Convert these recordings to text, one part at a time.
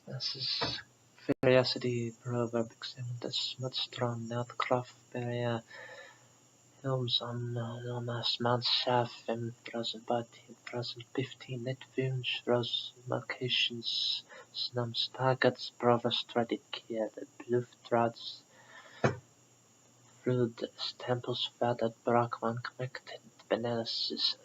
Das ist Curiosity proverb examined as much strong outcroft barrier films on Lomas Mount Shaft in 2015 net films rose locations snums targets provers strategia the bluffdrads through the temples that Brockman connected Benelis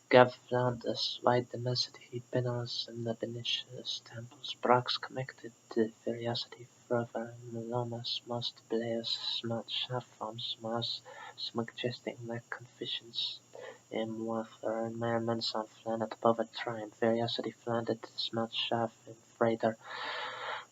Gavland as wide density Benelis and the Benitius temples Brock's connected to Curiosity further Lomas most players smart shaft forms Mars suggesting that confessions in warfare environments on planet above a train. Curiosity landed smart shaft in freighter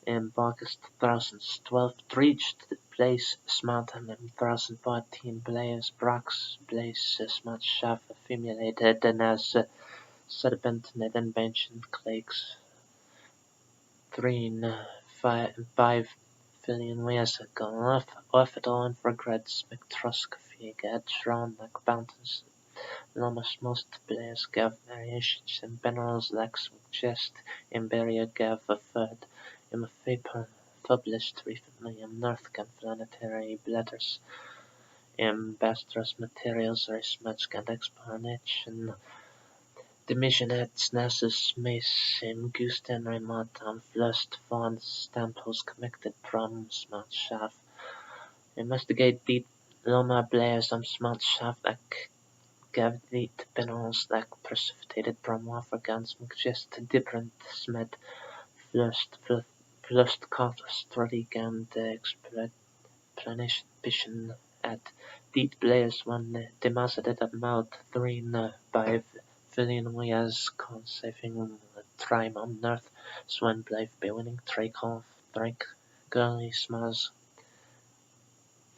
in August 2012 reached the place smart and in 2014 players Brock's place smart shaft accumulated and as sediment net invention clicks 3.5 billion years ago. Orbital infrared spectroscopy get drawn like mountains. Almost most players gave variations in minerals that suggest Imberia gave a third in a paper published recently in North Planetary Letters in Bastrus Materials Research and Explanation. The mission at NASA's Mace in Houston remote and first found samples connected from smart shaft. Investigate deep Loma players on smart shaft that gave deep minerals that precipitated from Africans suggest different Smith first strategy and explanation at deep players when demonstrated about 3.5 billion years conceiving time on Earth, Swan Blade beginning Drake Girly Smiles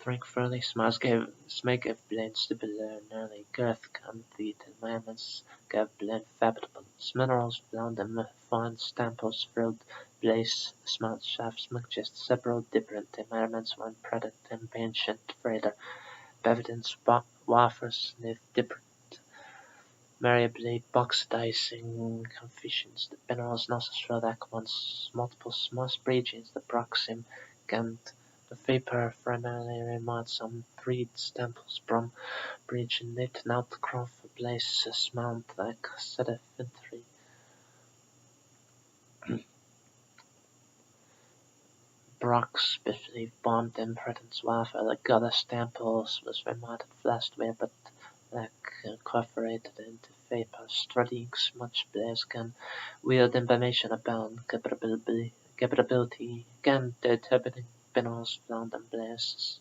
Frank Fairly Smiles gave Smeg of blends to below nearly girth can the environments gave blend fabricable minerals blonde and fine stamples filled blaze smart shafts suggest several different environments when product and ancient freighter evidence wafers with different variably oxidizing conditions. The minerals necessary that once multiple small regions the proxim and the vapor primarily remote some three samples from bridge knit not craft places mount like sedimentary Brock's specially bombed impedance warfare like other samples was remote last way but like incorporated into vapor studying much players can wield information about capability can determining minerals found in places.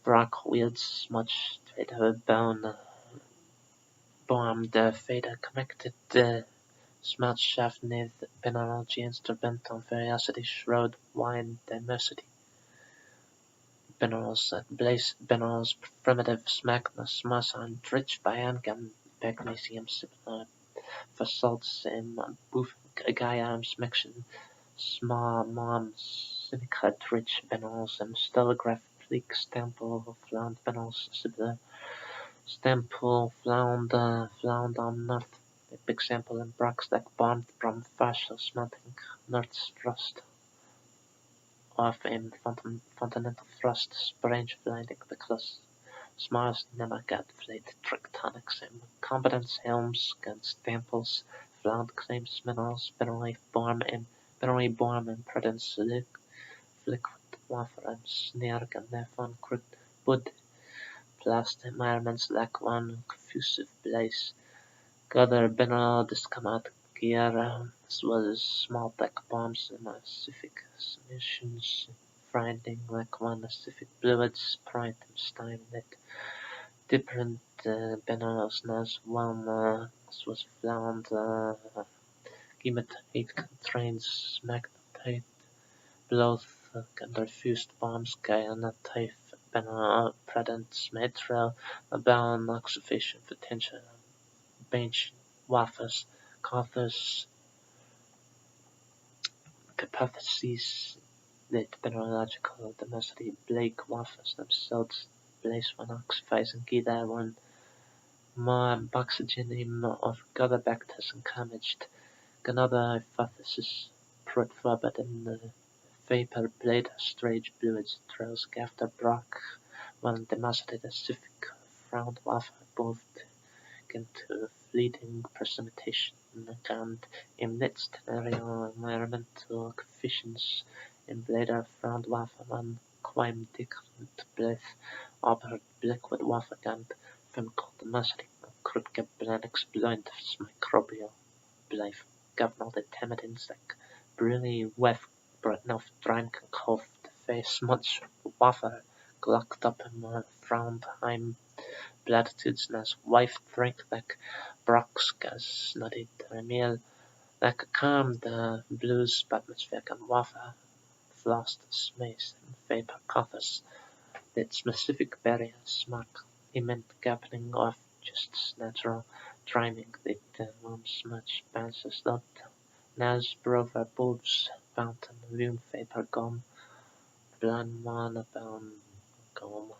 Brock wields much data bound bomb the Veda connected the smart shaft near the mineralogy instrument on Curiosity shroud wine diversity. Minerals primitive magnus mass enriched by angan magnesium similar fossils in both Gaiam's mixing small moms silicate rich minerals and stellograph bleak stample flound minerals similar stample flound on north big sample in Brock's that bombed from fascial smelting north thrust of in continental thrust strange blinding because Mars never got plate tectonics and competence helms against temples, flound claims minerals, minerally born and prudence liquid water and snare and therefore could wood blast environments like one confusive place. Gather mineral discovered gear as well as small tech bombs and specific solutions finding like one specific fluids pride and stein that different minerals as one was found hematite contains magnetite both and refused bombs kyanite mineral present material abound sufficient potential bench waffles Carthus hypotheses that mineralogical density Blake waffles themselves place when oxidizing either one more oxygen of gather bacters and damaged. Another hypothesis fruit forbidden vapor blade strange bluids trails after Brock when demonstrated a civic frowned off both into fleeting precipitation and amidst environmental coefficients in blader frowned waffen and quim dickant breath over liquid waffen and from cold krutke blanix blind microbial blijf governor the timid insect brilly wef of drank cough the face much waffer glocked up in frowned I'm platitudes nas wife drink like Broxkas nutty meal like calm the blues atmosphere and wafer flossed smace and vapor coughers that specific barriers mark immense gapping of just natural timing that much passes that nas brother bulbs fountain room vapor gum bland man upon gum